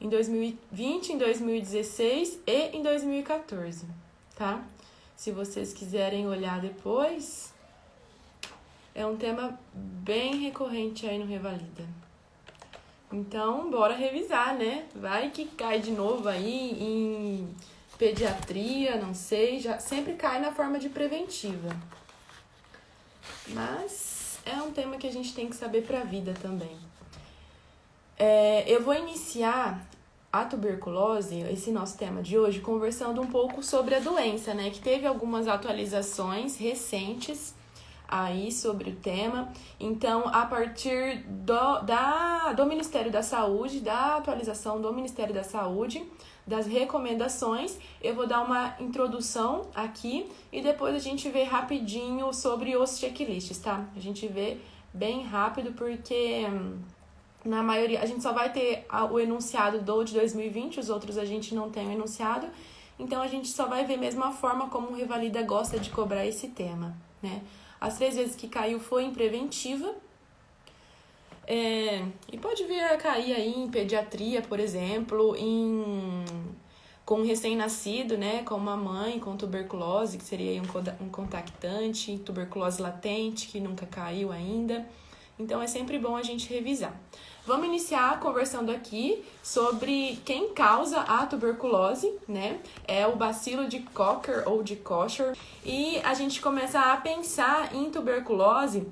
em 2020, em 2016 e em 2014, tá? Se vocês quiserem olhar depois, é um tema bem recorrente aí no Revalida. Então, bora revisar, né? Vai que cai de novo aí em pediatria, não sei, já sempre cai na forma de preventiva. Mas é um tema que a gente tem que saber para a vida também. Eu vou iniciar a tuberculose, esse nosso tema de hoje, conversando um pouco sobre a doença, né? Que teve algumas atualizações recentes aí sobre o tema. Então, a partir do Ministério da Saúde, da atualização do Ministério da Saúde, das recomendações, eu vou dar uma introdução aqui e depois a gente vê rapidinho sobre os checklists, tá? A gente vê bem rápido porque na maioria a gente só vai ter o enunciado de 2020, os outros a gente não tem o enunciado, então a gente só vai ver mesmo a forma como o Revalida gosta de cobrar esse tema, né? As 3 vezes que caiu foi em preventiva. E pode vir a cair aí em pediatria, por exemplo, com recém-nascido, né? Com uma mãe com tuberculose, que seria aí um contactante, tuberculose latente, que nunca caiu ainda. Então, é sempre bom a gente revisar. Vamos iniciar conversando aqui sobre quem causa a tuberculose, né? É o bacilo de Kocher ou de Kocher. E a gente começa a pensar em tuberculose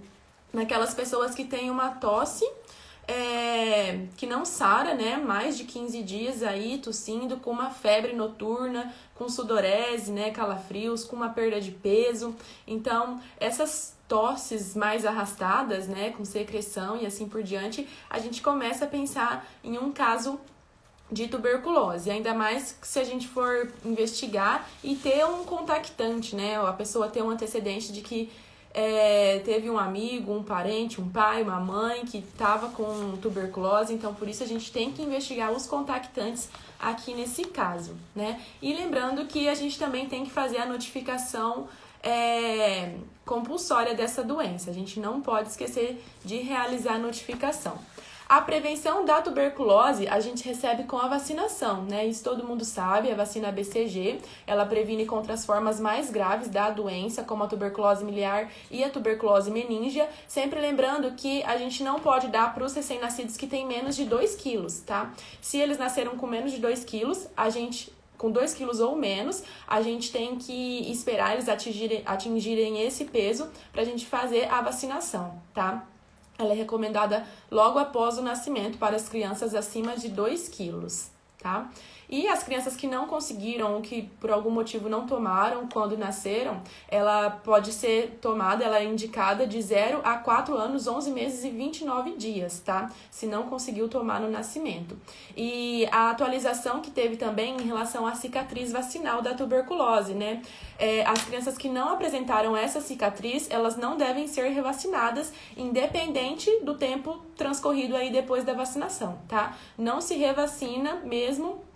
naquelas pessoas que têm uma tosse que não sara, né? Mais de 15 dias aí tossindo, com uma febre noturna, com sudorese, né? Calafrios, com uma perda de peso. Então, essas tosses mais arrastadas, né, com secreção e assim por diante, a gente começa a pensar em um caso de tuberculose, ainda mais se a gente for investigar e ter um contactante, né, a pessoa ter um antecedente de que teve um amigo, um parente, um pai, uma mãe que estava com tuberculose, então por isso a gente tem que investigar os contactantes aqui nesse caso, né, e lembrando que a gente também tem que fazer a notificação compulsória dessa doença. A gente não pode esquecer de realizar a notificação. A prevenção da tuberculose a gente recebe com a vacinação, né? Isso todo mundo sabe, a vacina BCG, ela previne contra as formas mais graves da doença, como a tuberculose miliar e a tuberculose meníngea, sempre lembrando que a gente não pode dar para os recém-nascidos que têm menos de 2 quilos, tá? Se eles nasceram com menos de 2 quilos, com 2 quilos ou menos, a gente tem que esperar eles atingirem esse peso para a gente fazer a vacinação, tá? Ela é recomendada logo após o nascimento para as crianças acima de 2 quilos, tá? E as crianças que não conseguiram, ou que por algum motivo não tomaram quando nasceram, ela pode ser tomada, ela é indicada de 0 a 4 anos, 11 meses e 29 dias, tá? Se não conseguiu tomar no nascimento. E a atualização que teve também em relação à cicatriz vacinal da tuberculose, né? As crianças que não apresentaram essa cicatriz, elas não devem ser revacinadas, independente do tempo transcorrido aí depois da vacinação, tá? Não se revacina mesmo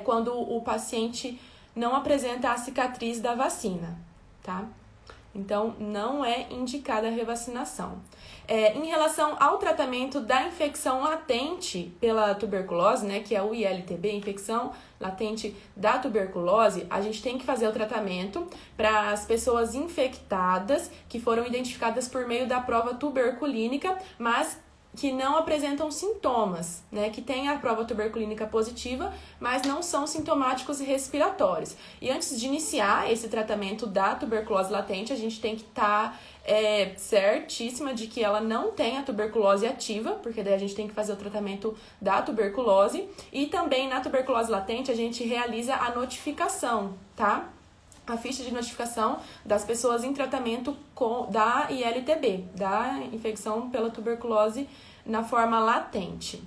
quando o paciente não apresenta a cicatriz da vacina, tá? Então, não é indicada a revacinação. Em relação ao tratamento da infecção latente pela tuberculose, né, que é o ILTB, infecção latente da tuberculose, a gente tem que fazer o tratamento para as pessoas infectadas que foram identificadas por meio da prova tuberculínica, mas que não apresentam sintomas, né, que têm a prova tuberculínica positiva, mas não são sintomáticos e respiratórios. E antes de iniciar esse tratamento da tuberculose latente, a gente tem que estar certíssima de que ela não tem a tuberculose ativa, porque daí a gente tem que fazer o tratamento da tuberculose. E também na tuberculose latente a gente realiza a notificação, tá? A ficha de notificação das pessoas em tratamento da ILTB, da infecção pela tuberculose na forma latente.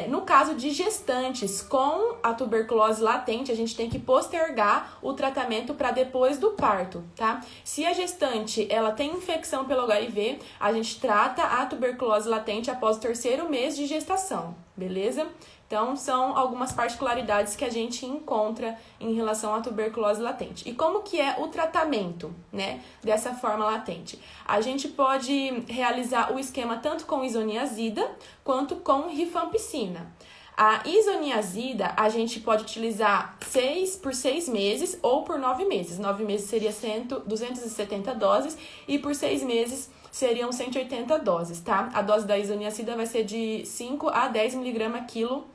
No caso de gestantes com a tuberculose latente, a gente tem que postergar o tratamento para depois do parto, tá? Se a gestante ela tem infecção pelo HIV, a gente trata a tuberculose latente após o 3º mês de gestação, beleza? Então, são algumas particularidades que a gente encontra em relação à tuberculose latente. E como que é o tratamento, né, dessa forma latente? A gente pode realizar o esquema tanto com isoniazida quanto com rifampicina. A isoniazida, a gente pode utilizar por 6 meses ou por 9 meses. 9 meses seria 270 doses e por 6 meses seriam 180 doses, tá? A dose da isoniazida vai ser de 5 a 10 mg quilo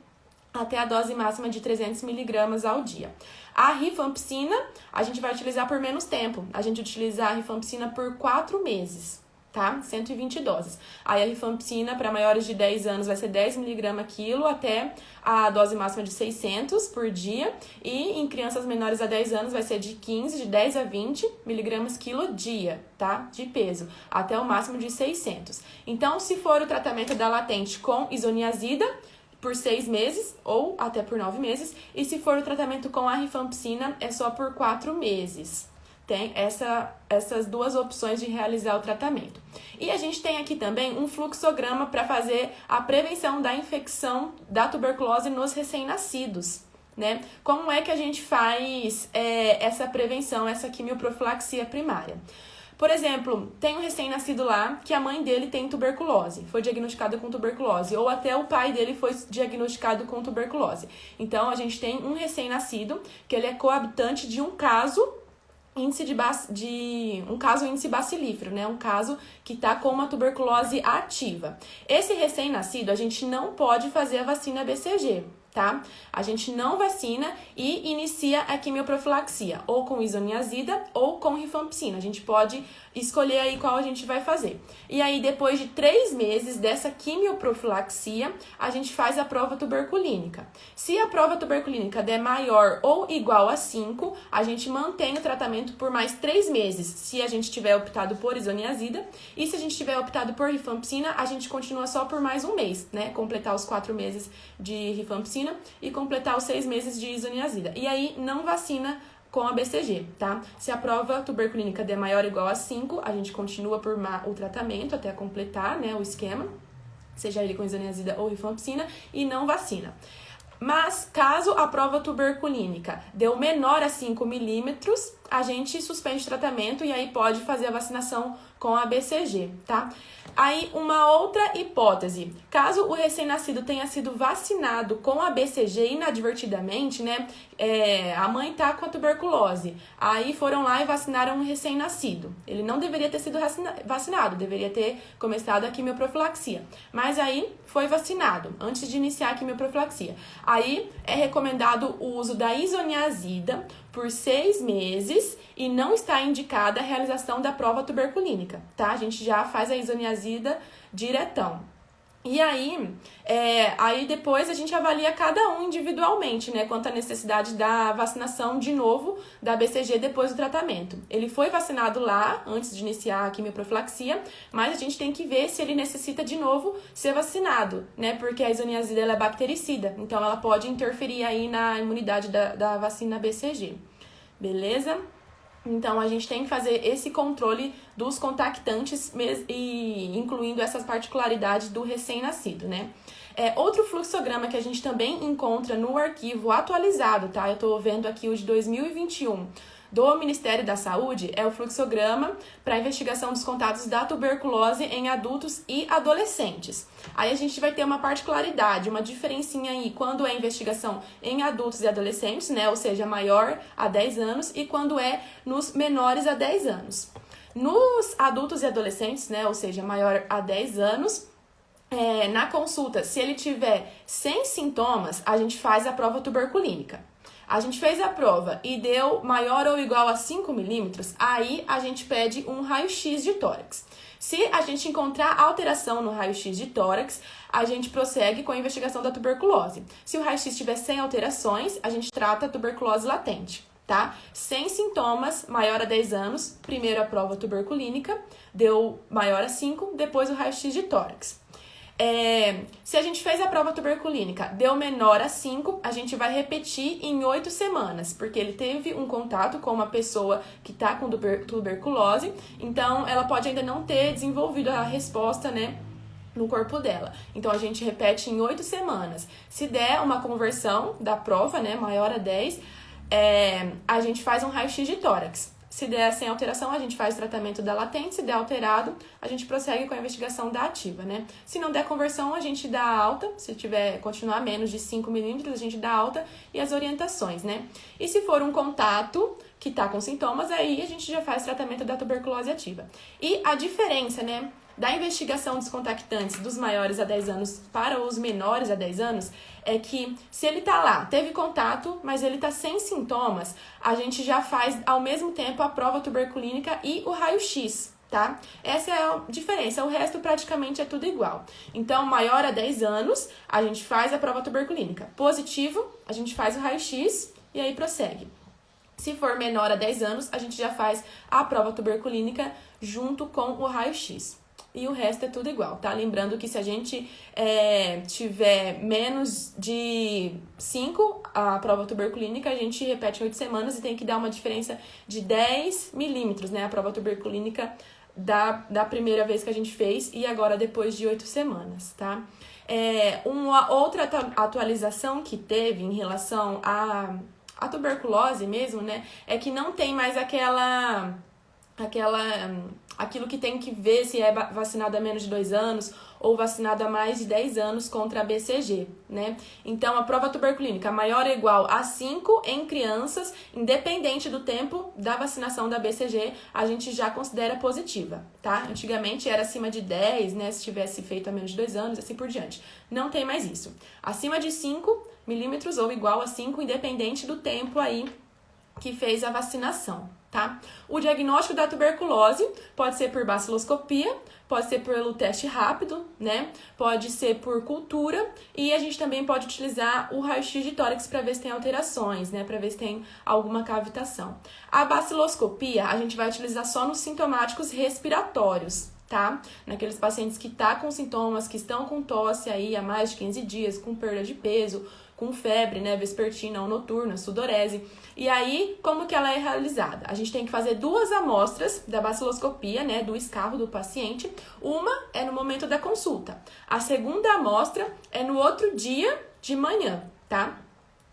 até a dose máxima de 300 mg ao dia. A rifampicina, a gente vai utilizar por menos tempo. A gente utiliza a rifampicina por 4 meses, tá? 120 doses. Aí a rifampicina para maiores de 10 anos vai ser 10 mg quilo até a dose máxima de 600 por dia. E em crianças menores a 10 anos vai ser de 10 a 20 mg quilo dia, tá? De peso, até o máximo de 600. Então, se for o tratamento da latente com isoniazida, por 6 meses ou até por 9 meses. E se for o tratamento com a rifampicina, é só por 4 meses. Tem essas duas opções de realizar o tratamento. E a gente tem aqui também um fluxograma para fazer a prevenção da infecção da tuberculose nos recém-nascidos, né? Como é que a gente faz essa prevenção, essa quimioprofilaxia primária? Por exemplo, tem um recém-nascido lá que a mãe dele tem tuberculose, foi diagnosticada com tuberculose, ou até o pai dele foi diagnosticado com tuberculose. Então, a gente tem um recém-nascido que ele é coabitante de um caso índice bacilífero, né? Um caso que está com uma tuberculose ativa. Esse recém-nascido, a gente não pode fazer a vacina BCG, tá? A gente não vacina e inicia a quimioprofilaxia, ou com isoniazida ou com rifampicina. A gente pode escolher aí qual a gente vai fazer. E aí, depois de 3 meses dessa quimioprofilaxia, a gente faz a prova tuberculínica. Se a prova tuberculínica der maior ou igual a 5, a gente mantém o tratamento por mais 3 meses, se a gente tiver optado por isoniazida. E se a gente tiver optado por rifampicina, a gente continua só por mais um mês, né? Completar os 4 meses de rifampicina e completar os 6 meses de isoniazida. E aí, não vacina com a BCG, tá? Se a prova tuberculínica der maior ou igual a 5, a gente continua por o tratamento até completar, né, o esquema, seja ele com isoniazida ou rifampicina, e não vacina. Mas, caso a prova tuberculínica deu menor a 5 milímetros, a gente suspende o tratamento e aí pode fazer a vacinação com a BCG, tá? Aí, uma outra hipótese, caso o recém-nascido tenha sido vacinado com a BCG inadvertidamente, né, a mãe tá com a tuberculose, aí foram lá e vacinaram um recém-nascido. Ele não deveria ter sido vacinado, deveria ter começado a quimioprofilaxia, mas aí foi vacinado antes de iniciar a quimioprofilaxia. Aí é recomendado o uso da isoniazida por 6 meses e não está indicada a realização da prova tuberculínica, tá? A gente já faz a isoniazida diretão. E aí depois a gente avalia cada um individualmente, né, quanto à necessidade da vacinação de novo da BCG depois do tratamento. Ele foi vacinado lá antes de iniciar a quimioprofilaxia, mas a gente tem que ver se ele necessita de novo ser vacinado, né, porque a isoniazida ela é bactericida, então ela pode interferir aí na imunidade da vacina BCG. Beleza? Então, a gente tem que fazer esse controle dos contactantes e incluindo essas particularidades do recém-nascido, né? Outro fluxograma que a gente também encontra no arquivo atualizado, tá? Eu tô vendo aqui o de 2021 do Ministério da Saúde, é o fluxograma para investigação dos contatos da tuberculose em adultos e adolescentes. Aí a gente vai ter uma particularidade, uma diferencinha aí quando é investigação em adultos e adolescentes, né? Ou seja, maior a 10 anos e quando é nos menores a 10 anos. Nos adultos e adolescentes, né? Ou seja, maior a 10 anos, na consulta, se ele tiver sem sintomas, a gente faz a prova tuberculínica. A gente fez a prova e deu maior ou igual a 5 milímetros, aí a gente pede um raio-x de tórax. Se a gente encontrar alteração no raio-x de tórax, a gente prossegue com a investigação da tuberculose. Se o raio-x estiver sem alterações, a gente trata a tuberculose latente, tá? Sem sintomas, maior a 10 anos, primeiro a prova tuberculínica, deu maior a 5, depois o raio-x de tórax. Se a gente fez a prova tuberculínica, deu menor a 5, a gente vai repetir em 8 semanas, porque ele teve um contato com uma pessoa que está com tuberculose, então ela pode ainda não ter desenvolvido a resposta, né, no corpo dela. Então, a gente repete em 8 semanas. Se der uma conversão da prova, né, maior a 10, a gente faz um raio-x de tórax. Se der sem alteração, a gente faz o tratamento da latente. Se der alterado, a gente prossegue com a investigação da ativa, né? Se não der conversão, a gente dá alta. Se tiver continuar menos de 5 milímetros, a gente dá alta e as orientações, né? E se for um contato que tá com sintomas, aí a gente já faz o tratamento da tuberculose ativa. E a diferença, né, da investigação dos contactantes dos maiores a 10 anos para os menores a 10 anos é que se ele tá lá, teve contato, mas ele tá sem sintomas, a gente já faz ao mesmo tempo a prova tuberculínica e o raio-x, tá? Essa é a diferença, o resto praticamente é tudo igual. Então, maior a 10 anos, a gente faz a prova tuberculínica. Positivo, a gente faz o raio-x e aí prossegue. Se for menor a 10 anos, a gente já faz a prova tuberculínica junto com o raio-x. E o resto é tudo igual, tá? Lembrando que se a gente tiver menos de 5, a prova tuberculínica, a gente repete em 8 semanas e tem que dar uma diferença de 10 milímetros, né? A prova tuberculínica da primeira vez que a gente fez e agora depois de 8 semanas, tá? Uma outra atualização que teve em relação à tuberculose mesmo, né? É que não tem mais aquilo que tem que ver se é vacinado há menos de 2 anos ou vacinado há mais de 10 anos contra a BCG, né? Então, a prova tuberculínica maior ou igual a 5 em crianças, independente do tempo da vacinação da BCG, a gente já considera positiva, tá? Antigamente era acima de 10, né? Se tivesse feito há menos de 2 anos, assim por diante. Não tem mais isso. Acima de 5 milímetros ou igual a 5, independente do tempo aí que fez a vacinação, tá? O diagnóstico da tuberculose pode ser por baciloscopia, pode ser pelo teste rápido, né? Pode ser por cultura e a gente também pode utilizar o raio-x de tórax para ver se tem alterações, né? Para ver se tem alguma cavitação. A baciloscopia a gente vai utilizar só nos sintomáticos respiratórios, tá? Naqueles pacientes que tá com sintomas, que estão com tosse aí há mais de 15 dias, com perda de peso, com febre, né, vespertina ou noturna, sudorese. E aí, como que ela é realizada? A gente tem que fazer 2 amostras da baciloscopia, né, do escarro do paciente. Uma é no momento da consulta. A segunda amostra é no outro dia de manhã, tá?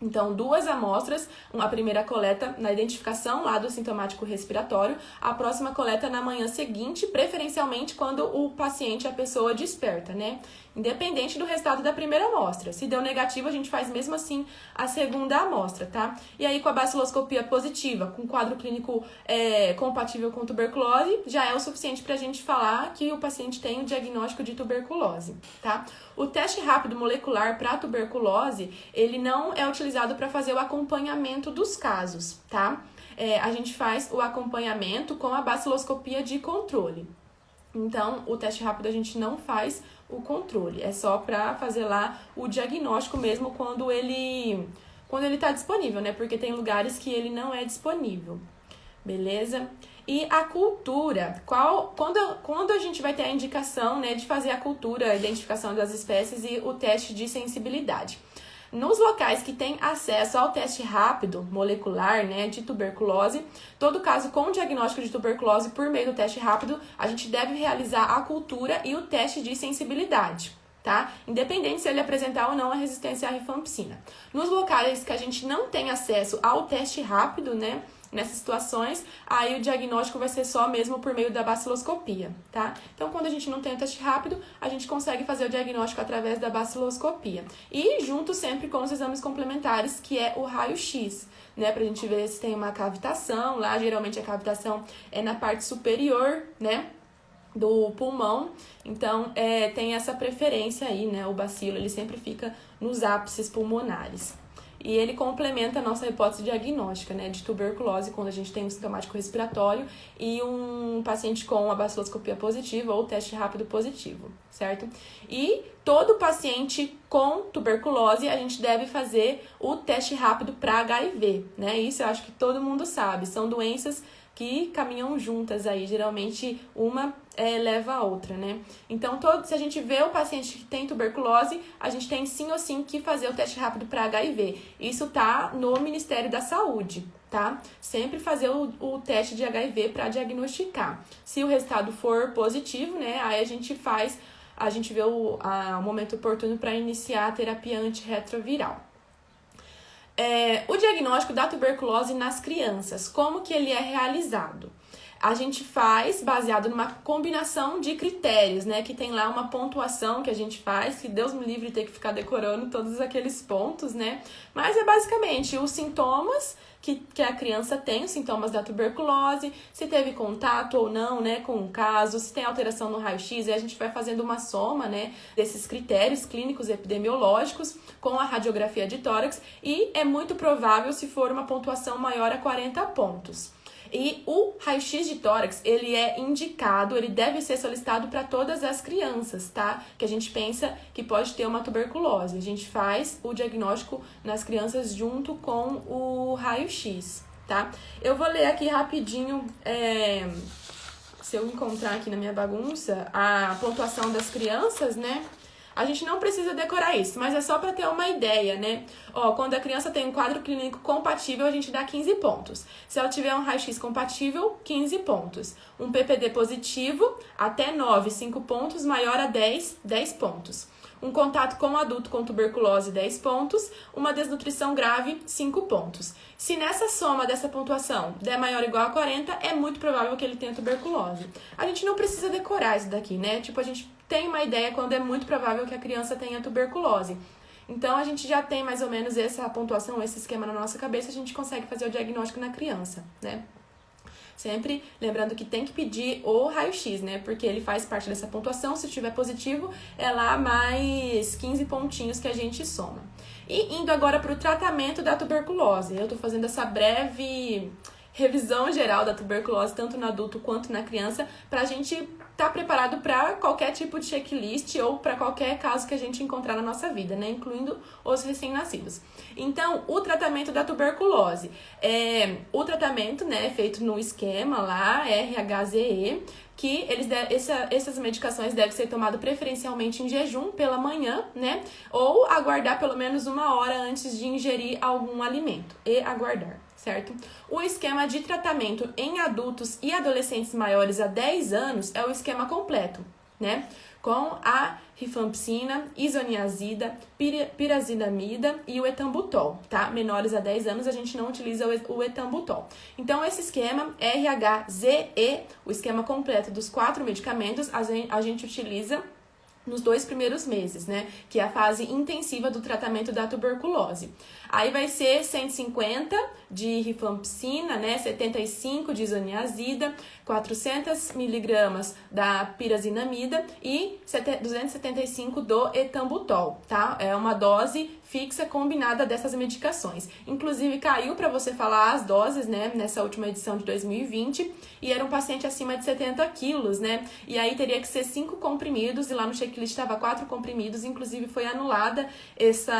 Então, 2 amostras, a primeira coleta na identificação lá do sintomático respiratório, a próxima coleta na manhã seguinte, preferencialmente quando o paciente, a pessoa desperta, né? Independente do resultado da primeira amostra. Se deu negativo, a gente faz mesmo assim a segunda amostra, tá? E aí, com a baciloscopia positiva, com quadro clínico compatível com tuberculose, já é o suficiente pra gente falar que o paciente tem o diagnóstico de tuberculose, tá? O teste rápido molecular para tuberculose, ele não é utilizado para fazer o acompanhamento dos casos, tá? A gente faz o acompanhamento com a baciloscopia de controle. Então, o teste rápido a gente não faz o controle, é só para fazer lá o diagnóstico mesmo quando ele está disponível, né? Porque tem lugares que ele não é disponível, beleza? E a cultura, quando a gente vai ter a indicação, né, de fazer a cultura, a identificação das espécies e o teste de sensibilidade? Nos locais que têm acesso ao teste rápido molecular, né, de tuberculose, todo caso com diagnóstico de tuberculose por meio do teste rápido, a gente deve realizar a cultura e o teste de sensibilidade, tá? Independente se ele apresentar ou não a resistência à rifampicina. Nos locais que a gente não tem acesso ao teste rápido, né, nessas situações, aí o diagnóstico vai ser só mesmo por meio da baciloscopia, tá? Então, quando a gente não tem o teste rápido, a gente consegue fazer o diagnóstico através da baciloscopia. E junto sempre com os exames complementares, que é o raio-x, né? Pra gente ver se tem uma cavitação. Lá, geralmente, a cavitação é na parte superior, né, do pulmão. Então, tem essa preferência aí, né? O bacilo, ele sempre fica nos ápices pulmonares. E ele complementa a nossa hipótese diagnóstica, né, de tuberculose, quando a gente tem um sintomático respiratório e um paciente com a baciloscopia positiva ou teste rápido positivo, certo? E todo paciente com tuberculose, a gente deve fazer o teste rápido para HIV, né? Isso eu acho que todo mundo sabe. São doenças que caminham juntas aí, geralmente uma leva a outra, né? Então, se a gente vê o paciente que tem tuberculose, a gente tem sim ou sim que fazer o teste rápido para HIV. Isso tá no Ministério da Saúde, tá? Sempre fazer o teste de HIV para diagnosticar. Se o resultado for positivo, né, aí a gente vê o momento oportuno para iniciar a terapia antirretroviral. O diagnóstico da tuberculose nas crianças, como que ele é realizado? A gente faz baseado numa combinação de critérios, né? Que tem lá uma pontuação que a gente faz, que Deus me livre de ter que ficar decorando todos aqueles pontos, né? Mas é basicamente os sintomas que a criança tem, os sintomas da tuberculose, se teve contato ou não, né, com o caso, se tem alteração no raio-x, e a gente vai fazendo uma soma, né, desses critérios clínicos e epidemiológicos com a radiografia de tórax, e é muito provável se for uma pontuação maior a 40 pontos. E o raio-x de tórax, ele é indicado, ele deve ser solicitado para todas as crianças, tá? Que a gente pensa que pode ter uma tuberculose. A gente faz o diagnóstico nas crianças junto com o raio-x, tá? Eu vou ler aqui rapidinho, se eu encontrar aqui na minha bagunça, a pontuação das crianças, né? A gente não precisa decorar isso, mas é só para ter uma ideia, né? Quando a criança tem um quadro clínico compatível, a gente dá 15 pontos. Se ela tiver um raio-x compatível, 15 pontos. Um PPD positivo, até 9, 5 pontos, maior a 10, 10 pontos. Um contato com adulto com tuberculose, 10 pontos. Uma desnutrição grave, 5 pontos. Se nessa soma dessa pontuação der maior ou igual a 40, é muito provável que ele tenha tuberculose. A gente não precisa decorar isso daqui, né? Tipo, a gente tem uma ideia quando é muito provável que a criança tenha tuberculose. Então, a gente já tem mais ou menos essa pontuação, esse esquema na nossa cabeça, a gente consegue fazer o diagnóstico na criança, né? Sempre lembrando que tem que pedir o raio-x, né? Porque ele faz parte dessa pontuação. Se estiver positivo, é lá mais 15 pontinhos que a gente soma. E indo agora para o tratamento da tuberculose. Eu tô fazendo essa breve revisão geral da tuberculose, tanto no adulto quanto na criança, para a gente estar preparado para qualquer tipo de checklist ou para qualquer caso que a gente encontrar na nossa vida, né? Incluindo os recém-nascidos. Então, o tratamento da tuberculose. O tratamento, né, é feito no esquema lá, RHZE, que essas medicações devem ser tomadas preferencialmente em jejum pela manhã, né? Ou aguardar pelo menos 1 hora antes de ingerir algum alimento. E aguardar, certo? O esquema de tratamento em adultos e adolescentes maiores a 10 anos é o esquema completo, né? Com a rifampicina, isoniazida, pirazinamida e o etambutol, tá? Menores a 10 anos, a gente não utiliza o etambutol. Então, esse esquema RHZE, o esquema completo dos 4 medicamentos, a gente utiliza nos 2 primeiros meses, né? Que é a fase intensiva do tratamento da tuberculose. Aí vai ser 150 de rifampicina, né? 75 de isoniazida, 400 miligramas da pirazinamida e 275 do etambutol, tá? É uma dose fixa combinada dessas medicações. Inclusive, caiu para você falar as doses, né? Nessa última edição de 2020, e era um paciente acima de 70 quilos, né? E aí teria que ser 5 comprimidos, e lá no checklist estava 4 comprimidos, inclusive foi anulada esse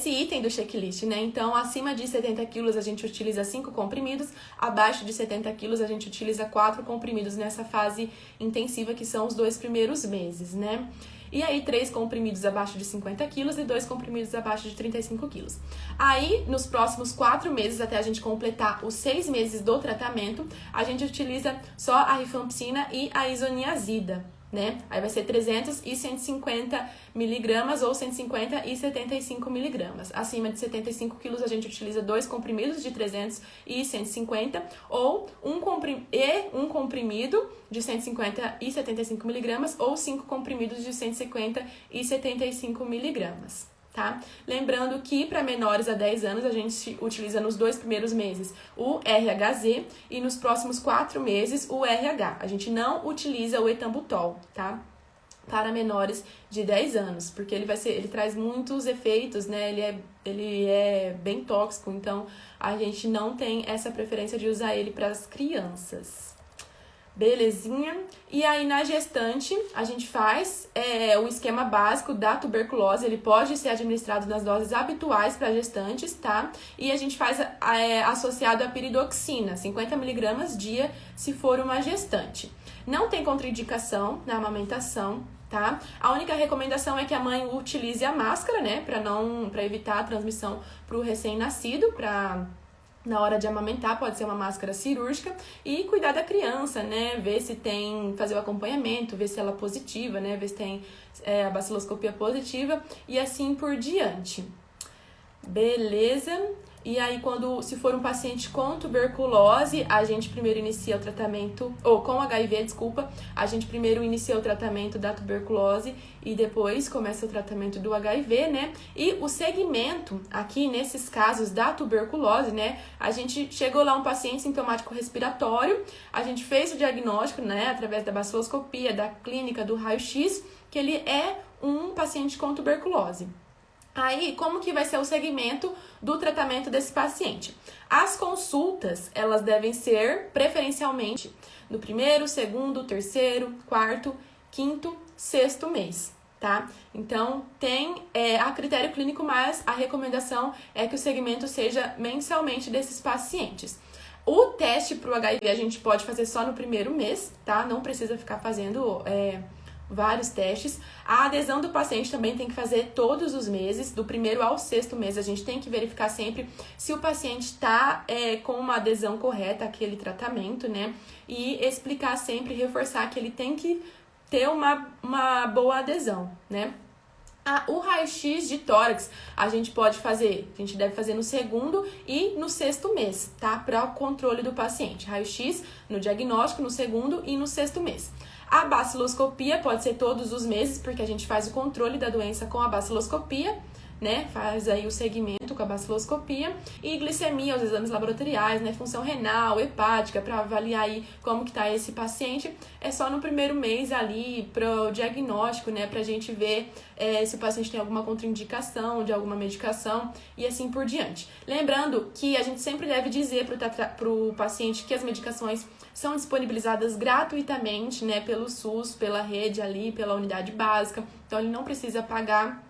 item do checklist, né? Então, acima de 70 quilos a gente utiliza 5 comprimidos, abaixo de 70 quilos a gente utiliza 4 comprimidos nessa fase intensiva, que são os 2 primeiros meses, né? E aí, 3 comprimidos abaixo de 50 quilos e 2 comprimidos abaixo de 35 quilos. Aí, nos próximos 4 meses, até a gente completar os 6 meses do tratamento, a gente utiliza só a rifampicina e a isoniazida, né? Aí vai ser 300 e 150 miligramas ou 150 e 75 miligramas. Acima de 75 quilos a gente utiliza 2 comprimidos de 300 e 150 ou um comprimido de 150 e 75 miligramas ou 5 comprimidos de 150 e 75 miligramas. Tá? Lembrando que para menores a 10 anos a gente utiliza nos 2 primeiros meses o RHZ e nos próximos 4 meses o RH. A gente não utiliza o etambutol, tá? Para menores de 10 anos, porque ele traz muitos efeitos, né? Ele é bem tóxico, então a gente não tem essa preferência de usar ele para as crianças. Belezinha? E aí, na gestante, a gente faz o esquema básico da tuberculose. Ele pode ser administrado nas doses habituais para gestantes, tá? E a gente faz associado à piridoxina, 50 miligramas dia, se for uma gestante. Não tem contraindicação na amamentação, tá? A única recomendação é que a mãe utilize a máscara, né? Para evitar a transmissão para o recém-nascido, na hora de amamentar, pode ser uma máscara cirúrgica, e cuidar da criança, né? Ver se fazer o acompanhamento, ver se ela é positiva, né? Ver se tem a baciloscopia positiva e assim por diante. Beleza? E aí, se for um paciente com tuberculose, a gente primeiro inicia o tratamento, ou com HIV, desculpa, a gente primeiro inicia o tratamento da tuberculose e depois começa o tratamento do HIV, né? E o segmento, aqui nesses casos da tuberculose, né? A gente chegou lá um paciente sintomático respiratório, a gente fez o diagnóstico, né? Através da baciloscopia, da clínica, do raio-x, que ele é um paciente com tuberculose. Aí, como que vai ser o segmento do tratamento desse paciente? As consultas, elas devem ser preferencialmente no primeiro, segundo, terceiro, quarto, quinto, sexto mês, tá? Então, tem a critério clínico, mas a recomendação é que o segmento seja mensalmente desses pacientes. O teste para o HIV a gente pode fazer só no primeiro mês, tá? Não precisa ficar fazendo vários testes. A adesão do paciente também tem que fazer todos os meses, do primeiro ao sexto mês. A gente tem que verificar sempre se o paciente está com uma adesão correta àquele tratamento, né? E explicar sempre, reforçar que ele tem que ter uma boa adesão, né? O raio-x de tórax a gente deve fazer no segundo e no sexto mês, tá? Para o controle do paciente. Raio-x no diagnóstico, no segundo e no sexto mês. A baciloscopia pode ser todos os meses, porque a gente faz o controle da doença com a baciloscopia, né? Faz aí o segmento com a baciloscopia. E glicemia, os exames laboratoriais, né? Função renal, hepática, para avaliar aí como que tá esse paciente. É só no primeiro mês ali pro diagnóstico, né? Pra gente ver se o paciente tem alguma contraindicação de alguma medicação e assim por diante. Lembrando que a gente sempre deve dizer pro paciente que as medicações são disponibilizadas gratuitamente, né? Pelo SUS, pela rede ali, pela unidade básica. Então, ele não precisa pagar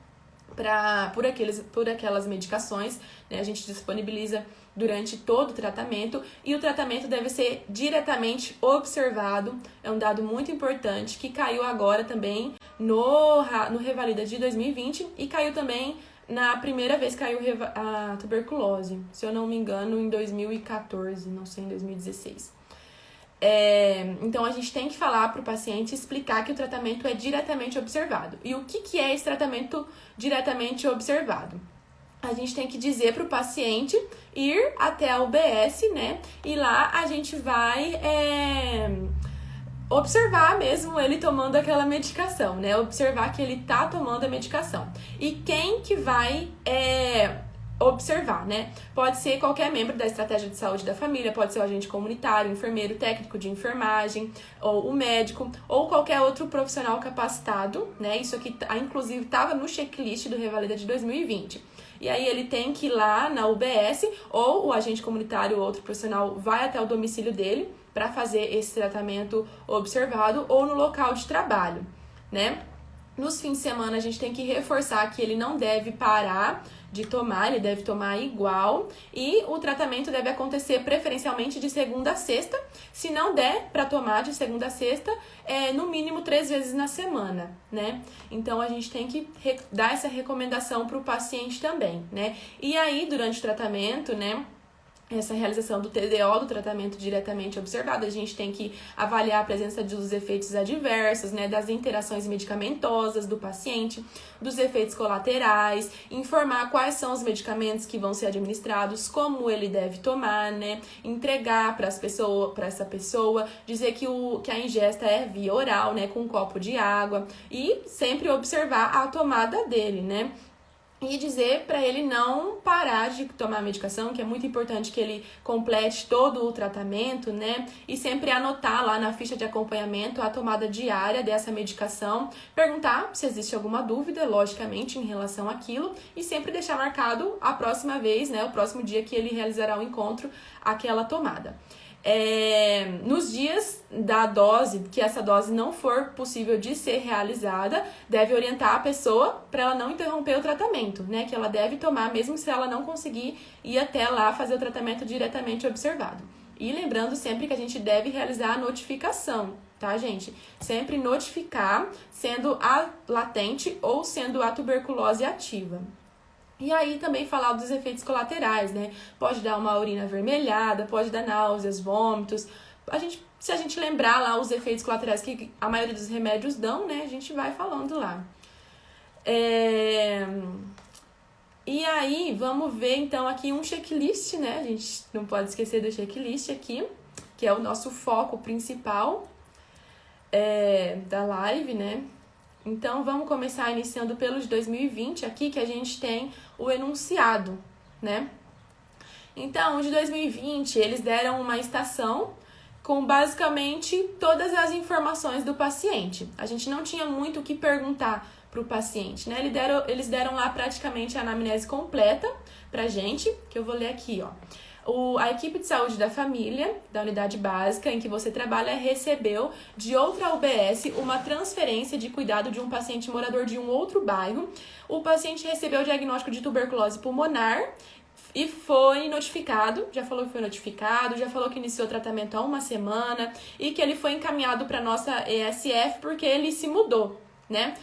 por aquelas medicações, né? A gente disponibiliza durante todo o tratamento e o tratamento deve ser diretamente observado. É um dado muito importante que caiu agora também no Revalida de 2020 e caiu também na primeira vez que caiu a tuberculose, se eu não me engano, em 2014, não sei, em 2016. Então, a gente tem que falar para o paciente, explicar que o tratamento é diretamente observado. E o que é esse tratamento diretamente observado? A gente tem que dizer para o paciente ir até a UBS, né? E lá a gente vai observar mesmo ele tomando aquela medicação, né? Observar que ele tá tomando a medicação. E quem que vai observar, né? Pode ser qualquer membro da estratégia de saúde da família, pode ser o agente comunitário, enfermeiro, técnico de enfermagem, ou o médico, ou qualquer outro profissional capacitado, né? Isso aqui, inclusive, estava no checklist do Revalida de 2020. E aí ele tem que ir lá na UBS, ou o agente comunitário ou outro profissional vai até o domicílio dele para fazer esse tratamento observado, ou no local de trabalho, né? Nos fins de semana, a gente tem que reforçar que ele não deve parar de tomar, ele deve tomar igual. E o tratamento deve acontecer preferencialmente de segunda a sexta. Se não der para tomar de segunda a sexta, no mínimo 3 vezes na semana, né? Então, a gente tem que dar essa recomendação para o paciente também, né? E aí, durante o tratamento, né? Essa realização do TDO, do tratamento diretamente observado, a gente tem que avaliar a presença dos efeitos adversos, né, das interações medicamentosas do paciente, dos efeitos colaterais, informar quais são os medicamentos que vão ser administrados, como ele deve tomar, né, entregar para essa pessoa, dizer que a ingesta é via oral, né, com um copo de água e sempre observar a tomada dele, né. E dizer para ele não parar de tomar a medicação, que é muito importante que ele complete todo o tratamento, né? E sempre anotar lá na ficha de acompanhamento a tomada diária dessa medicação, perguntar se existe alguma dúvida, logicamente, em relação àquilo, e sempre deixar marcado a próxima vez, né? O próximo dia que ele realizará o encontro, aquela tomada. Nos dias da dose, que essa dose não for possível de ser realizada, deve orientar a pessoa para ela não interromper o tratamento, né? Que ela deve tomar, mesmo se ela não conseguir ir até lá fazer o tratamento diretamente observado. E lembrando sempre que a gente deve realizar a notificação, tá, gente? Sempre notificar, sendo a latente ou sendo a tuberculose ativa. E aí também falar dos efeitos colaterais, né? Pode dar uma urina avermelhada, pode dar náuseas, vômitos. Se a gente lembrar lá os efeitos colaterais que a maioria dos remédios dão, né? A gente vai falando lá. E aí, vamos ver então aqui um checklist, né? A gente não pode esquecer do checklist aqui, que é o nosso foco principal da live, né? Então, vamos começar iniciando pelos 2020 aqui, que a gente tem o enunciado, né? Então, os de 2020, eles deram uma estação com basicamente todas as informações do paciente. A gente não tinha muito o que perguntar para o paciente, né? Eles deram lá praticamente a anamnese completa pra gente, que eu vou ler aqui, ó. A equipe de saúde da família, da unidade básica em que você trabalha, recebeu de outra UBS uma transferência de cuidado de um paciente morador de um outro bairro. O paciente recebeu o diagnóstico de tuberculose pulmonar e foi notificado, já falou que foi notificado, já falou que iniciou o tratamento há uma semana e que ele foi encaminhado para nossa ESF porque ele se mudou, né?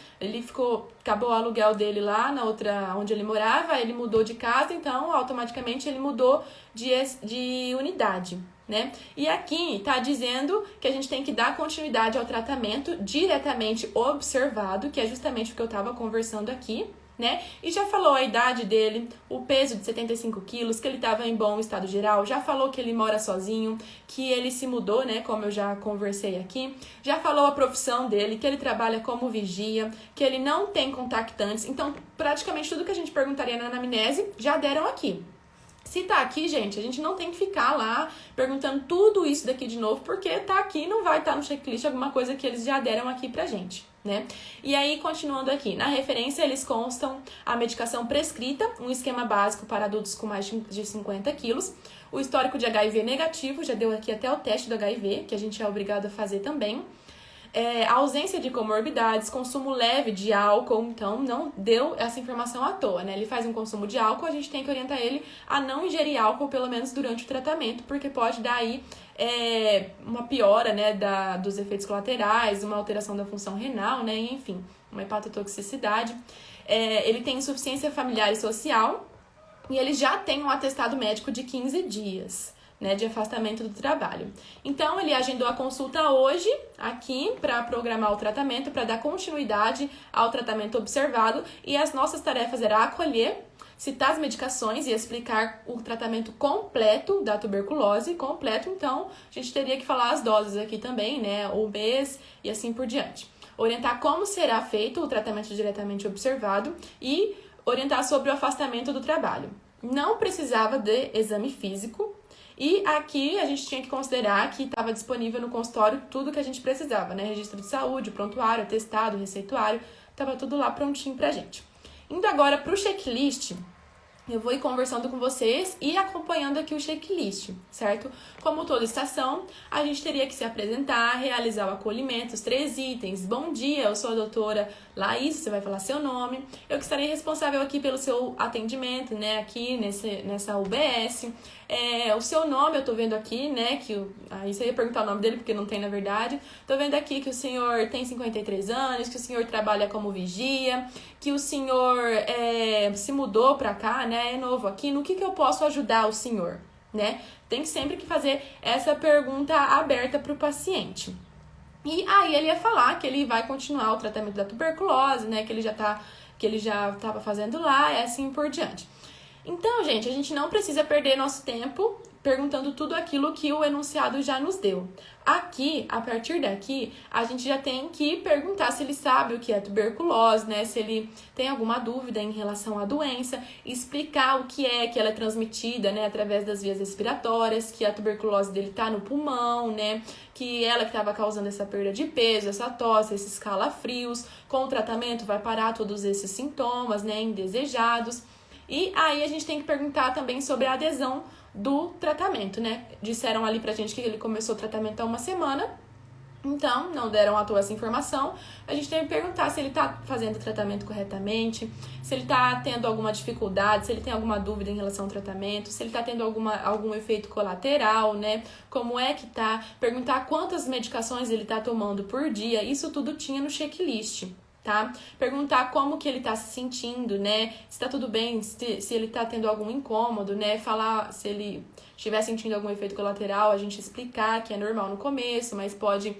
Acabou o aluguel dele lá na outra, onde ele morava, ele mudou de casa, então automaticamente ele mudou de unidade, né? E aqui tá dizendo que a gente tem que dar continuidade ao tratamento diretamente observado, que é justamente o que eu tava conversando aqui, né? E já falou a idade dele, o peso de 75 quilos, que ele estava em bom estado geral, já falou que ele mora sozinho, que ele se mudou, né? Como eu já conversei aqui, já falou a profissão dele, que ele trabalha como vigia, que ele não tem contactantes. Então, praticamente tudo que a gente perguntaria na anamnese já deram aqui. Se tá aqui, gente, a gente não tem que ficar lá perguntando tudo isso daqui de novo, porque tá aqui, não vai estar no checklist alguma coisa que eles já deram aqui pra gente, né? E aí, continuando aqui, na referência eles constam a medicação prescrita, um esquema básico para adultos com mais de 50 quilos, o histórico de HIV negativo, já deu aqui até o teste do HIV, que a gente é obrigado a fazer também, a ausência de comorbidades, consumo leve de álcool, então não deu essa informação à toa, né? Ele faz um consumo de álcool, a gente tem que orientar ele a não ingerir álcool, pelo menos durante o tratamento, porque pode dar aí uma piora, né, dos efeitos colaterais, uma alteração da função renal, né, enfim, uma hepatotoxicidade. Ele tem insuficiência familiar e social e ele já tem um atestado médico de 15 dias. Né, de afastamento do trabalho. Então, ele agendou a consulta hoje, aqui, para programar o tratamento, para dar continuidade ao tratamento observado, e as nossas tarefas eram acolher, citar as medicações e explicar o tratamento completo da tuberculose, completo, então, a gente teria que falar as doses aqui também, né, o mês e assim por diante. Orientar como será feito o tratamento diretamente observado e orientar sobre o afastamento do trabalho. Não precisava de exame físico, e aqui a gente tinha que considerar que estava disponível no consultório tudo que a gente precisava, né? Registro de saúde, prontuário, atestado, receituário, estava tudo lá prontinho pra gente. Indo agora pro checklist, eu vou ir conversando com vocês e acompanhando aqui o checklist, certo? Como toda estação, a gente teria que se apresentar, realizar o acolhimento, os 3 itens. Bom dia, eu sou a doutora Laís, você vai falar seu nome. Eu que estarei responsável aqui pelo seu atendimento, né, aqui nessa UBS. O seu nome, eu tô vendo aqui, né, aí você ia perguntar o nome dele, porque não tem na verdade. Tô vendo aqui que o senhor tem 53 anos, que o senhor trabalha como vigia, que o senhor se mudou pra cá, né, é novo aqui. No que eu posso ajudar o senhor, né? Tem sempre que fazer essa pergunta aberta pro paciente. E aí ele ia falar que ele vai continuar o tratamento da tuberculose, né, que ele já estava fazendo lá, e assim por diante. Então, gente, a gente não precisa perder nosso tempo perguntando tudo aquilo que o enunciado já nos deu. Aqui, a partir daqui, a gente já tem que perguntar se ele sabe o que é tuberculose, né? Se ele tem alguma dúvida em relação à doença, explicar o que ela é transmitida, né, através das vias respiratórias, que a tuberculose dele tá no pulmão, né? Que ela que estava causando essa perda de peso, essa tosse, esses calafrios. Com o tratamento vai parar todos esses sintomas, né, indesejados. E aí a gente tem que perguntar também sobre a adesão do tratamento, né? Disseram ali pra gente que ele começou o tratamento há uma semana, então não deram à toa essa informação. A gente tem que perguntar se ele tá fazendo o tratamento corretamente, se ele tá tendo alguma dificuldade, se ele tem alguma dúvida em relação ao tratamento, se ele tá tendo algum efeito colateral, né? Como é que tá? Perguntar quantas medicações ele tá tomando por dia, isso tudo tinha no checklist. Tá? Perguntar como que ele tá se sentindo, né? Se tá tudo bem, se ele tá tendo algum incômodo, né? Falar se ele estiver sentindo algum efeito colateral, a gente explicar que é normal no começo, mas pode...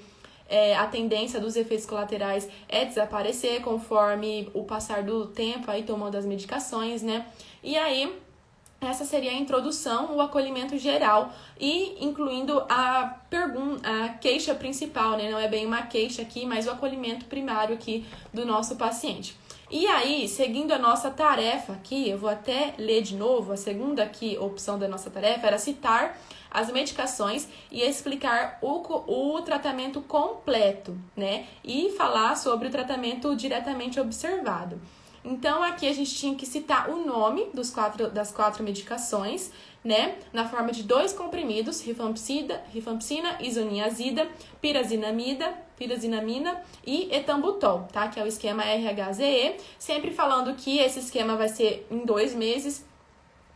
a tendência dos efeitos colaterais é desaparecer conforme o passar do tempo aí tomando as medicações, né? E aí, essa seria a introdução, o acolhimento geral e incluindo a queixa principal, né? Não é bem uma queixa aqui, mas o acolhimento primário aqui do nosso paciente. E aí, seguindo a nossa tarefa aqui, eu vou até ler de novo, a segunda aqui opção da nossa tarefa era citar as medicações e explicar o tratamento completo, né? E falar sobre o tratamento diretamente observado. Então, aqui a gente tinha que citar o nome das 4 medicações, né? Na forma de 2 comprimidos, rifampicina, isoniazida, pirazinamina e etambutol, tá? Que é o esquema RHZE. Sempre falando que esse esquema vai ser em 2 meses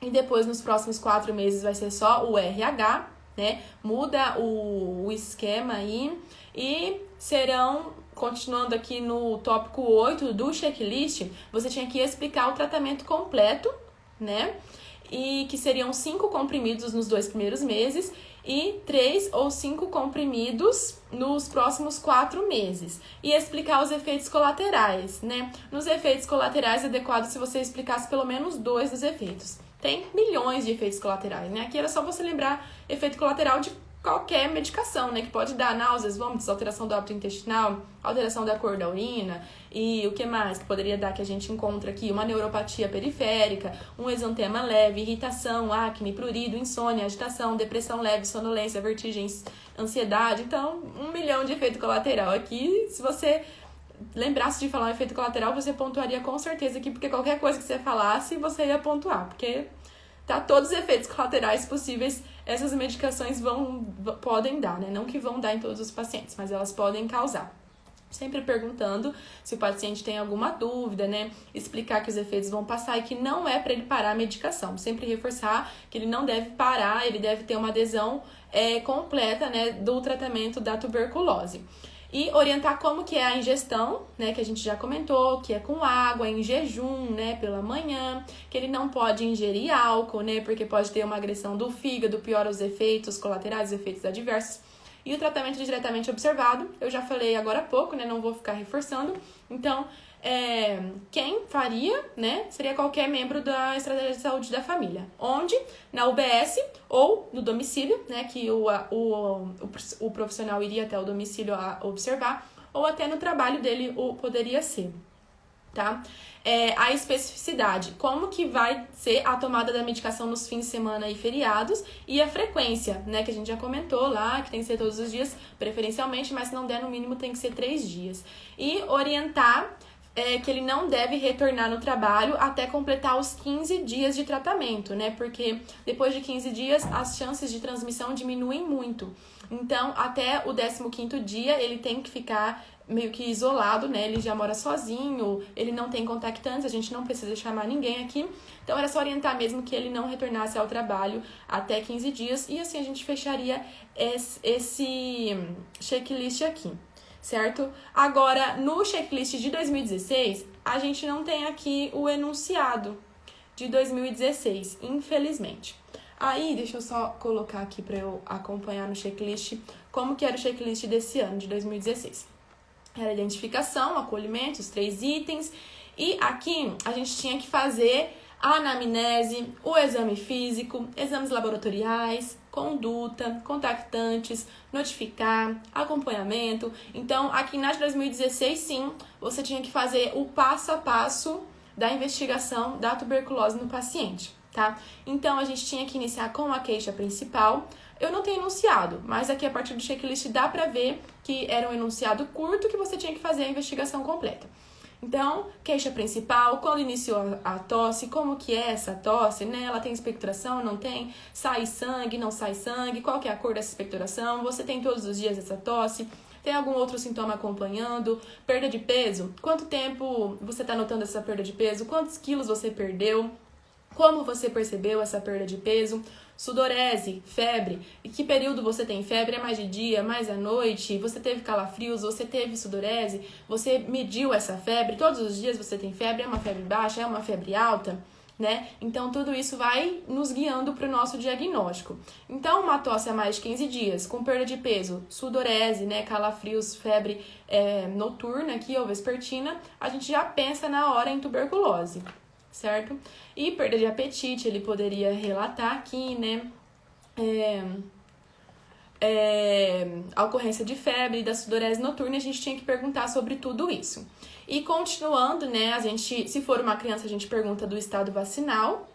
e depois nos próximos 4 meses vai ser só o RH, né? Muda o esquema aí e serão... Continuando aqui no tópico 8 do checklist, você tinha que explicar o tratamento completo, né? E que seriam 5 comprimidos nos 2 primeiros meses e 3 ou 5 comprimidos nos próximos 4 meses. E explicar os efeitos colaterais, né? Nos efeitos colaterais é adequado se você explicasse pelo menos 2 dos efeitos. Tem milhões de efeitos colaterais, né? Aqui era só você lembrar efeito colateral de qualquer medicação, né, que pode dar náuseas, vômitos, alteração do hábito intestinal, alteração da cor da urina e o que mais que poderia dar que a gente encontra aqui? Uma neuropatia periférica, um exantema leve, irritação, acne, prurido, insônia, agitação, depressão leve, sonolência, vertigens, ansiedade. Então, 1 milhão de efeito colateral aqui. Se você lembrasse de falar um efeito colateral, você pontuaria com certeza aqui, porque qualquer coisa que você falasse, você ia pontuar, porque... Tá, todos os efeitos colaterais possíveis essas medicações podem dar, né? Não que vão dar em todos os pacientes, mas elas podem causar. Sempre perguntando se o paciente tem alguma dúvida, né? Explicar que os efeitos vão passar e que não é para ele parar a medicação. Sempre reforçar que ele não deve parar, ele deve ter uma adesão completa, né, do tratamento da tuberculose. E orientar como que é a ingestão, né, que a gente já comentou, que é com água, em jejum, né, pela manhã, que ele não pode ingerir álcool, né, porque pode ter uma agressão do fígado, piora os efeitos colaterais, os efeitos adversos. E o tratamento diretamente observado, eu já falei agora há pouco, né, não vou ficar reforçando. Então, quem faria, né, seria qualquer membro da estratégia de saúde da família. Onde? Na UBS ou no domicílio, né, que o profissional iria até o domicílio a observar, ou até no trabalho dele poderia ser, tá? A especificidade, como que vai ser a tomada da medicação nos fins de semana e feriados, e a frequência, né, que a gente já comentou lá, que tem que ser todos os dias, preferencialmente, mas se não der, no mínimo tem que ser 3 dias. E orientar que ele não deve retornar no trabalho até completar os 15 dias de tratamento, né? Porque depois de 15 dias, as chances de transmissão diminuem muito. Então, até o 15º dia, ele tem que ficar meio que isolado, né? Ele já mora sozinho, ele não tem contactantes, a gente não precisa chamar ninguém aqui. Então, era só orientar mesmo que ele não retornasse ao trabalho até 15 dias. E assim a gente fecharia esse checklist aqui. Certo? Agora, no checklist de 2016, a gente não tem aqui o enunciado de 2016, infelizmente. Aí, deixa eu só colocar aqui para eu acompanhar no checklist como que era o checklist desse ano, de 2016. Era identificação, acolhimento, os 3 itens. E aqui, a gente tinha que fazer a anamnese, o exame físico, exames laboratoriais, conduta, contactantes, notificar, acompanhamento. Então, aqui na de 2016, sim, você tinha que fazer o passo a passo da investigação da tuberculose no paciente, tá? Então, a gente tinha que iniciar com a queixa principal. Eu não tenho enunciado, mas aqui a partir do checklist dá pra ver que era um enunciado curto que você tinha que fazer a investigação completa. Então, queixa principal, quando iniciou a tosse, como que é essa tosse, né? Ela tem expectoração, não tem? Sai sangue, não sai sangue? Qual que é a cor dessa expectoração? Você tem todos os dias essa tosse? Tem algum outro sintoma acompanhando? Perda de peso? Quanto tempo você está notando essa perda de peso? Quantos quilos você perdeu? Como você percebeu essa perda de peso? Sudorese, febre. E que período você tem febre? É mais de dia, mais à noite? Você teve calafrios? Você teve sudorese? Você mediu essa febre? Todos os dias você tem febre? É uma febre baixa? É uma febre alta? Né? Então, tudo isso vai nos guiando para o nosso diagnóstico. Então, uma tosse há mais de 15 dias, com perda de peso, sudorese, né, calafrios, febre noturna aqui, ou vespertina, a gente já pensa na hora em tuberculose. certo? E perda de apetite, ele poderia relatar aqui, né? A ocorrência de febre, da sudorese noturna, a gente tinha que perguntar sobre tudo isso. E continuando, né, se for uma criança, a gente pergunta do estado vacinal.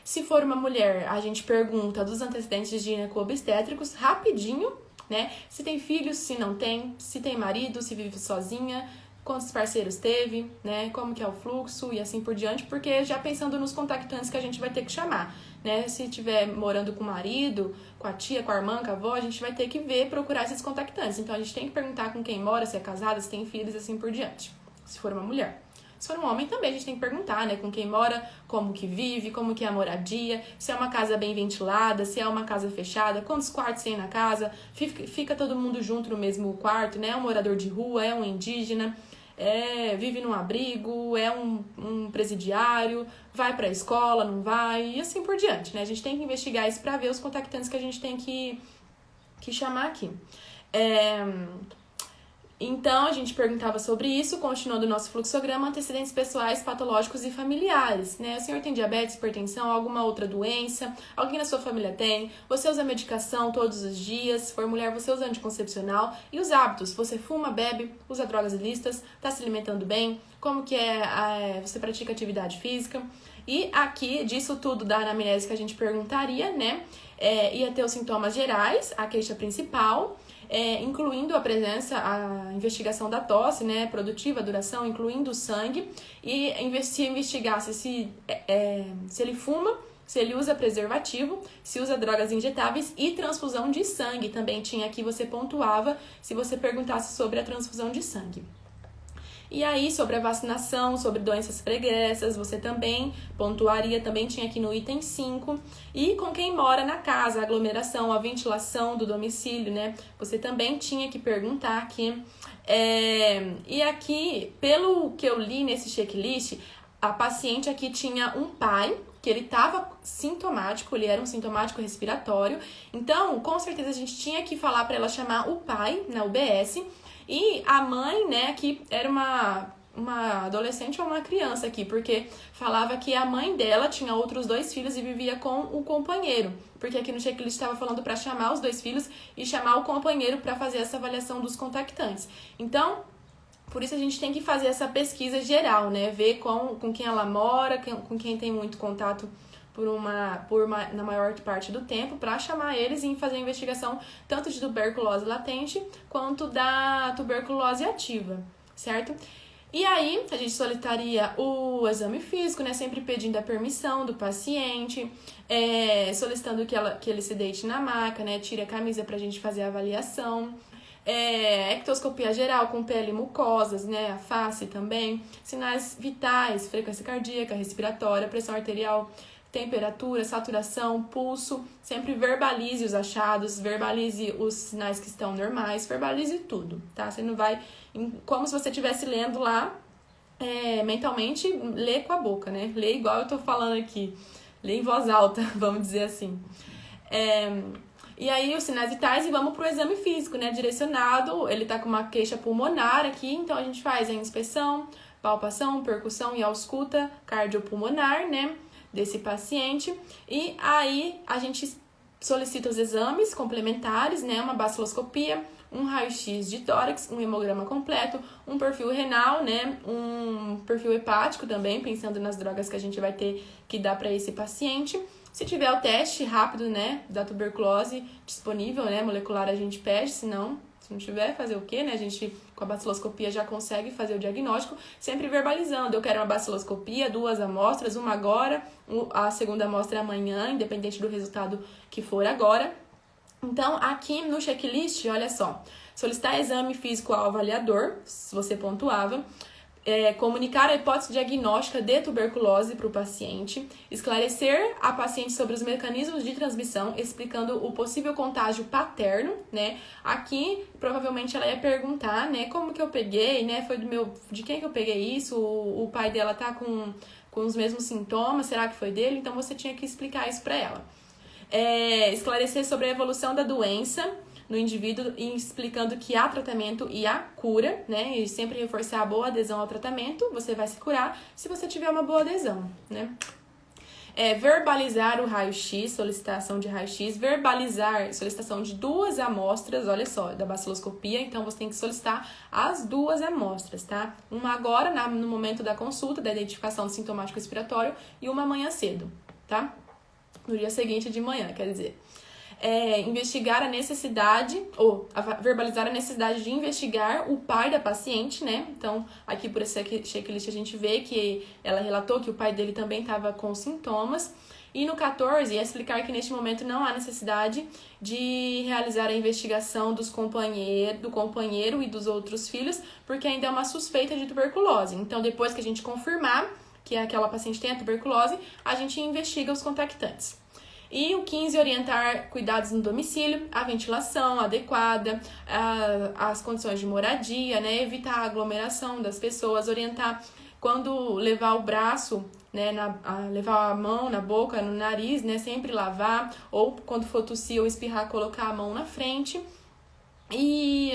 Se for uma mulher, a gente pergunta dos antecedentes gineco-obstétricos, rapidinho, né? Se tem filhos, se não tem, se tem marido, se vive sozinha, quantos parceiros teve, né? Como que é o fluxo e assim por diante, porque já pensando nos contactantes que a gente vai ter que chamar, né? Se estiver morando com o marido, com a tia, com a irmã, com a avó, a gente vai ter que procurar esses contactantes. Então a gente tem que perguntar com quem mora, se é casada, se tem filhos e assim por diante, se for uma mulher. Se for um homem também a gente tem que perguntar, né, com quem mora, como que vive, como que é a moradia, se é uma casa bem ventilada, se é uma casa fechada, quantos quartos tem na casa, fica todo mundo junto no mesmo quarto, né, é um morador de rua, é um indígena, vive num abrigo, é um presidiário, vai pra escola, não vai, e assim por diante, né, a gente tem que investigar isso pra ver os contactantes que a gente tem que chamar aqui. Então, a gente perguntava sobre isso, continuando o nosso fluxograma, antecedentes pessoais, patológicos e familiares, né? O senhor tem diabetes, hipertensão, alguma outra doença? Alguém na sua família tem? Você usa medicação todos os dias? Se for mulher, você usa anticoncepcional? E os hábitos? Você fuma, bebe, usa drogas ilícitas? Está se alimentando bem? Como que você pratica atividade física? E aqui, disso tudo da anamnese que a gente perguntaria, né? Ia ter os sintomas gerais, a queixa principal, incluindo a investigação da tosse, né, produtiva, duração, incluindo o sangue, e se investigasse se ele fuma, se ele usa preservativo, se usa drogas injetáveis e transfusão de sangue. Também tinha aqui, você pontuava se você perguntasse sobre a transfusão de sangue. E aí, sobre a vacinação, sobre doenças pregressas, você também pontuaria, também tinha aqui no item 5. E com quem mora na casa, a aglomeração, a ventilação do domicílio, né? Você também tinha que perguntar aqui. E aqui, pelo que eu li nesse checklist, a paciente aqui tinha um pai, que ele estava sintomático, ele era um sintomático respiratório. Então, com certeza, a gente tinha que falar para ela chamar o pai na UBS. E a mãe, né, que era uma adolescente ou uma criança aqui, porque falava que a mãe dela tinha outros 2 filhos e vivia com o companheiro. Porque aqui no checklist estava falando para chamar os 2 filhos e chamar o companheiro para fazer essa avaliação dos contactantes. Então, por isso a gente tem que fazer essa pesquisa geral, né, ver com quem ela mora, com quem tem muito contato na maior parte do tempo, para chamar eles e fazer a investigação tanto de tuberculose latente quanto da tuberculose ativa, certo? E aí, a gente solicitaria o exame físico, né? Sempre pedindo a permissão do paciente, solicitando que ele se deite na maca, né? Tire a camisa pra gente fazer a avaliação. Ectoscopia geral com pele e mucosas, né? A face também. Sinais vitais, frequência cardíaca, respiratória, pressão arterial, temperatura, saturação, pulso. Sempre verbalize os achados, verbalize os sinais que estão normais, verbalize tudo, tá? Você não vai, como se você estivesse lendo lá, mentalmente, lê com a boca, né? Lê igual eu tô falando aqui, lê em voz alta, vamos dizer assim. E aí, os sinais vitais, e vamos pro exame físico, né? Direcionado, ele tá com uma queixa pulmonar aqui, então a gente faz a inspeção, palpação, percussão e ausculta cardiopulmonar, né? Desse paciente, e aí a gente solicita os exames complementares, né, uma baciloscopia, um raio-x de tórax, um hemograma completo, um perfil renal, né, um perfil hepático também, pensando nas drogas que a gente vai ter que dar para esse paciente. Se tiver o teste rápido, né, da tuberculose disponível, né, molecular, a gente pede, se não tiver, fazer o quê, né? A gente, com a baciloscopia, já consegue fazer o diagnóstico, sempre verbalizando. Eu quero uma baciloscopia, 2 amostras, uma agora, a segunda amostra amanhã, independente do resultado que for agora. Então, aqui no checklist, olha só, solicitar exame físico ao avaliador, se você pontuava, comunicar a hipótese diagnóstica de tuberculose para o paciente, esclarecer a paciente sobre os mecanismos de transmissão, explicando o possível contágio paterno, né? Aqui, provavelmente, ela ia perguntar, né, como que eu peguei, né? De quem que eu peguei isso? O pai dela tá com os mesmos sintomas, será que foi dele? Então, você tinha que explicar isso para ela. Esclarecer sobre a evolução da doença, no indivíduo, explicando que há tratamento e há cura, né? E sempre reforçar a boa adesão ao tratamento, você vai se curar se você tiver uma boa adesão, né? Verbalizar o raio-x, solicitação de raio-x, verbalizar solicitação de 2 amostras, olha só, da baciloscopia, então você tem que solicitar as 2 amostras, tá? Uma agora, no momento da consulta, da identificação do sintomático respiratório, e uma amanhã cedo, tá? No dia seguinte de manhã, quer dizer. Investigar a necessidade, verbalizar a necessidade de investigar o pai da paciente, né? Então, aqui por esse checklist a gente vê que ela relatou que o pai dele também estava com sintomas. E no 14, explicar que neste momento não há necessidade de realizar a investigação do companheiro e dos outros filhos, porque ainda é uma suspeita de tuberculose. Então, depois que a gente confirmar que aquela paciente tem a tuberculose, a gente investiga os contactantes. E o 15, orientar cuidados no domicílio, a ventilação adequada, as condições de moradia, né? Evitar a aglomeração das pessoas, orientar quando levar o braço, né? Levar a mão na boca, no nariz, né? Sempre lavar, ou quando for tossir ou espirrar, colocar a mão na frente. E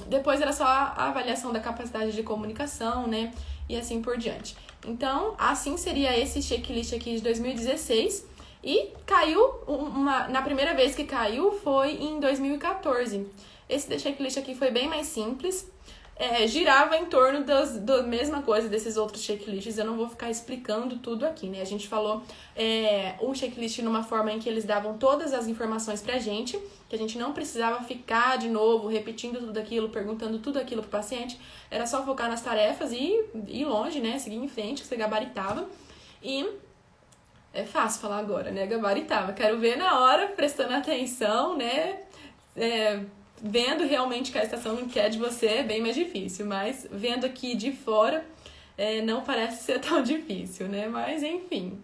depois era só a avaliação da capacidade de comunicação, né? E assim por diante. Então, assim seria esse checklist aqui de 2016. E caiu, na primeira vez que caiu foi em 2014. Esse checklist aqui foi bem mais simples, girava em torno da mesma coisa desses outros checklists. Eu não vou ficar explicando tudo aqui, né? A gente falou um checklist numa forma em que eles davam todas as informações pra gente, que a gente não precisava ficar de novo repetindo tudo aquilo, perguntando tudo aquilo pro paciente. Era só focar nas tarefas e ir longe, né? Seguir em frente, que você gabaritava. E é fácil falar agora, né? Gabaritava. Quero ver na hora, prestando atenção, né? Vendo realmente que a estação não quer de você é bem mais difícil. Mas vendo aqui de fora, não parece ser tão difícil, né? Mas, enfim.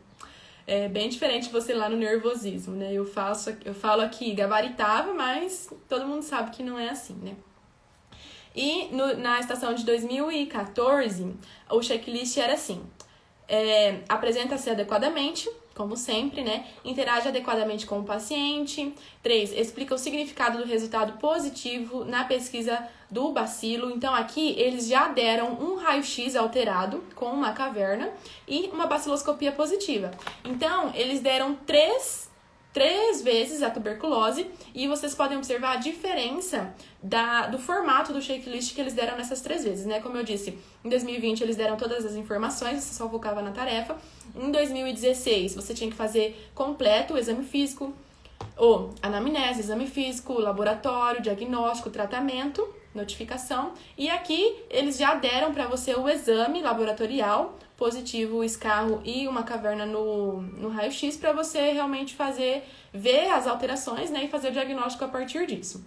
É bem diferente você lá no nervosismo, né? Eu falo aqui gabaritava, mas todo mundo sabe que não é assim, né? E na estação de 2014, o checklist era assim. Apresenta-se adequadamente, como sempre, né? Interage adequadamente com o paciente. 3. Explica o significado do resultado positivo na pesquisa do bacilo. Então, aqui, eles já deram um raio-x alterado com uma caverna e uma baciloscopia positiva. Então, eles deram três vezes a tuberculose e vocês podem observar a diferença do formato do checklist que eles deram nessas 3 vezes, né? Como eu disse, em 2020 eles deram todas as informações, você só focava na tarefa. Em 2016 você tinha que fazer completo o exame físico, ou anamnese, exame físico, laboratório, diagnóstico, tratamento, notificação. E aqui eles já deram para você o exame laboratorial, positivo, escarro e uma caverna no raio-x para você realmente ver as alterações, né, e fazer o diagnóstico a partir disso.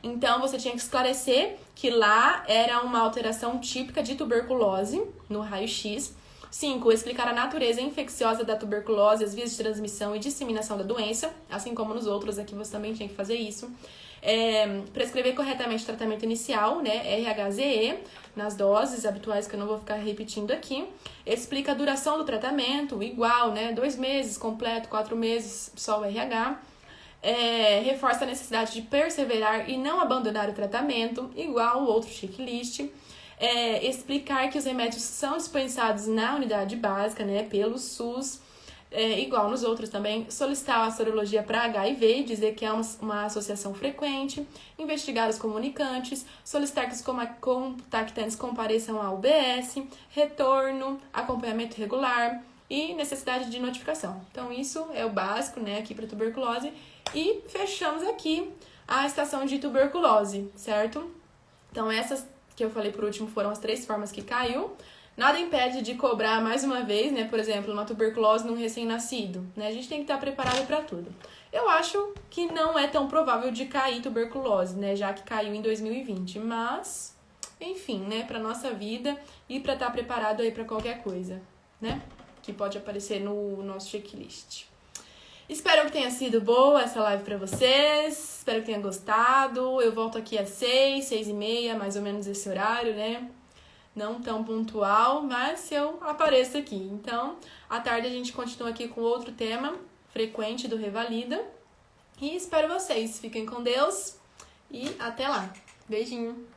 Então, você tinha que esclarecer que lá era uma alteração típica de tuberculose no raio-x. 5. Explicar a natureza infecciosa da tuberculose, as vias de transmissão e disseminação da doença, assim como nos outros aqui você também tinha que fazer isso. Prescrever corretamente o tratamento inicial, né, RHZE, nas doses habituais que eu não vou ficar repetindo aqui. Explica a duração do tratamento, igual, né, 2 meses completo, 4 meses só o RH. Reforça a necessidade de perseverar e não abandonar o tratamento, igual o outro checklist. Explicar que os remédios são dispensados na unidade básica, né, pelo SUS, igual nos outros também. Solicitar a sorologia para HIV, dizer que é uma associação frequente. Investigar os comunicantes. Solicitar que os contactantes compareçam ao UBS. Retorno, acompanhamento regular e necessidade de notificação. Então, isso é o básico, né, aqui para tuberculose. E fechamos aqui a estação de tuberculose, certo? Então, essas que eu falei por último foram as 3 formas que caiu. Nada impede de cobrar mais uma vez, né? Por exemplo, uma tuberculose num recém-nascido, né? A gente tem que estar preparado para tudo. Eu acho que não é tão provável de cair tuberculose, né? Já que caiu em 2020. Mas, enfim, né? Para nossa vida e para estar preparado aí para qualquer coisa, né? Que pode aparecer no nosso checklist. Espero que tenha sido boa essa live pra vocês. Espero que tenha gostado. Eu volto aqui às 6h30, mais ou menos esse horário, né? Não tão pontual, mas eu apareço aqui. Então, à tarde a gente continua aqui com outro tema frequente do Revalida. E espero vocês. Fiquem com Deus. e até lá. Beijinho!